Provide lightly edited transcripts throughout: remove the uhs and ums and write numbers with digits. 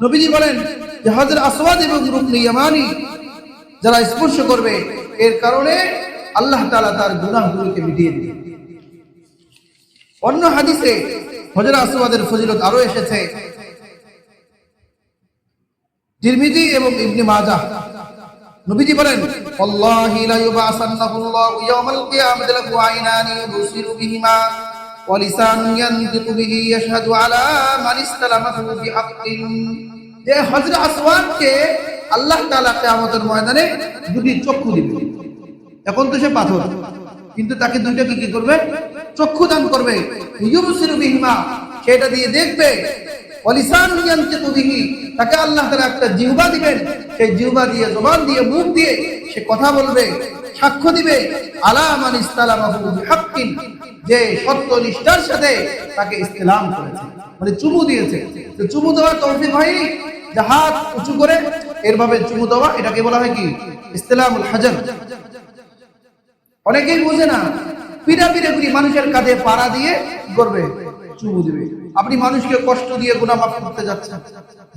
নবীজি বলেন যে হাজর আসওয়াদ এবং রুকনে ইয়ামানি যারা স্পর্শ করবে এর কারণে আল্লাহ তাআলা তার গুনাহগুলোকে মিটিয়ে দিবেন। অন্য হাদিসে হজর আসওয়াদের ফজিলত আরো এসেছে, তিরমিজি এবং ইবনে মাজাহ। নবীজি বলেন আল্লাহি লা ইউবাসান্নাহুল্লাহু ইয়াওমাল কিয়ামাতি লাহু আইনানি ইউবসিরু বিহিমা ওয়া লিসানুন ইয়ানতিকু বিহি ইয়াশহাদু আলা মান ইসতালামাহু বিহাক্কিন। যে হযরত আসওয়াদকে আল্লাহ তাআলা কিয়ামতের ময়দানে দুটি চক্ষু দিবেন। এখন তো সে পাথর, কিন্তু তাকে দুইটাকে কি করবে? চক্ষু দান করবে। ইউবসিরু বিহিমা, সেটা দিয়ে দেখবে। ওয়া লিসানুন ইয়ানতিকু বিহি, তাকে আল্লাহ তাআলা একটা জিহ্বা দিবেন, সেই জিহ্বা দিয়ে, জবান দিয়ে, মুখ দিয়ে সে কথা বলবে, সাক্ষ্য দিবে আলা মান ইসতালামাহু বিহাক্কিন, যে সত্য নিষ্ঠার সাথে তাকে ইসলাম করেছে, মানে চুমু দিয়েছে। তো চুমু দেওয়ার তৌফিক হয় যে হাত উঁচু করে এরভাবে চুমু দেওয়া, এটাকে বলা হয় কি? ইসলামুল হাজার। অনেকেই বোঝে না, পিড়া পিড়ে মানুষের কাঁধে পাড়া দিয়ে করবে, চুমু দিবে। আপনি মানুষকে কষ্ট দিয়ে গুনাহ মাফ করতে যাচ্ছেন,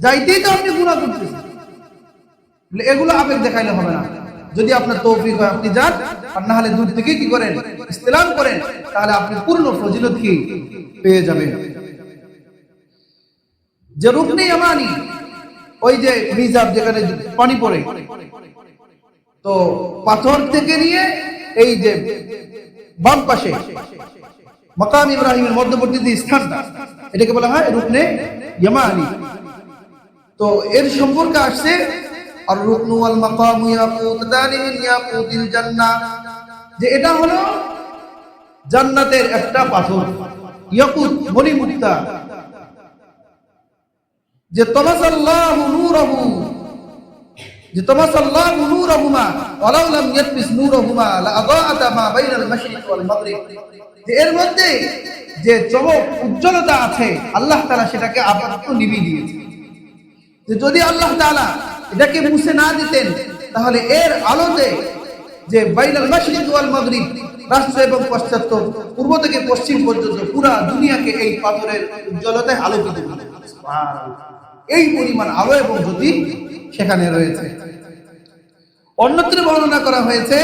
যাইতেই তো আপনি গুনাহ করতেছেন। এগুলো আবেগ দেখাইলে হবে না। যদি আপনার তৌফিক হয় আপনি যান, আর না হলে দূর থেকে কি করেন? ইসলাম করেন, তাহলে আপনি পূর্ণ ফজিলত কি পেয়ে যাবেন। যে রুকনে ইয়ামানি, ওই যে মিজাব যেখানে পানি পড়ে, তো পাথর থেকে নিয়ে এই যে বাম পাশে মাকাম ইব্রাহিমের মধ্যবর্তী যে স্থানটা, এটাকে বলা হয় রুকনে ইয়ামানি। তো এর সম্পর্কে আসছে আর রুকনু ওয়াল মাকামু ইয়াকুতানি মিন ইয়াকুতিল জান্নাহ, যে এটা হলো জান্নাতের একটা পাথর, ইয়াকুত মণিমুক্তা, যে তামাসাল্লাহু নূরহু, যে তামাসাল্লাহু নূরহুমা ওয়ালাউ লাম ইয়াতমিস নূরহুমা লা আদাআতা মা বাইনাল মাশরিক ওয়াল মাগরিব, যে এর মধ্যে যে চমক উজ্জ্বলতা আছে আল্লাহ তাআলা সেটাকে আপাতত নিভিয়ে দিয়েছে। যে যদি আল্লাহ তাআলা এটাকে মুছে না দিতেন, তাহলে এর আলোতে যে বাইনাল মাশরিক ওয়াল মাগরিব, রাষ্ট্র এবং পাশ্চাত্য, পূর্ব থেকে পশ্চিম পর্যন্ত পুরা দুনিয়াকে এই পাথরের উজ্জ্বলতায় আলোকিত করে। এই পরিমাণ আলো এবং জ্যোতি সেখানে রয়েছে। অন্যত্র বর্ণনা করা হয়েছে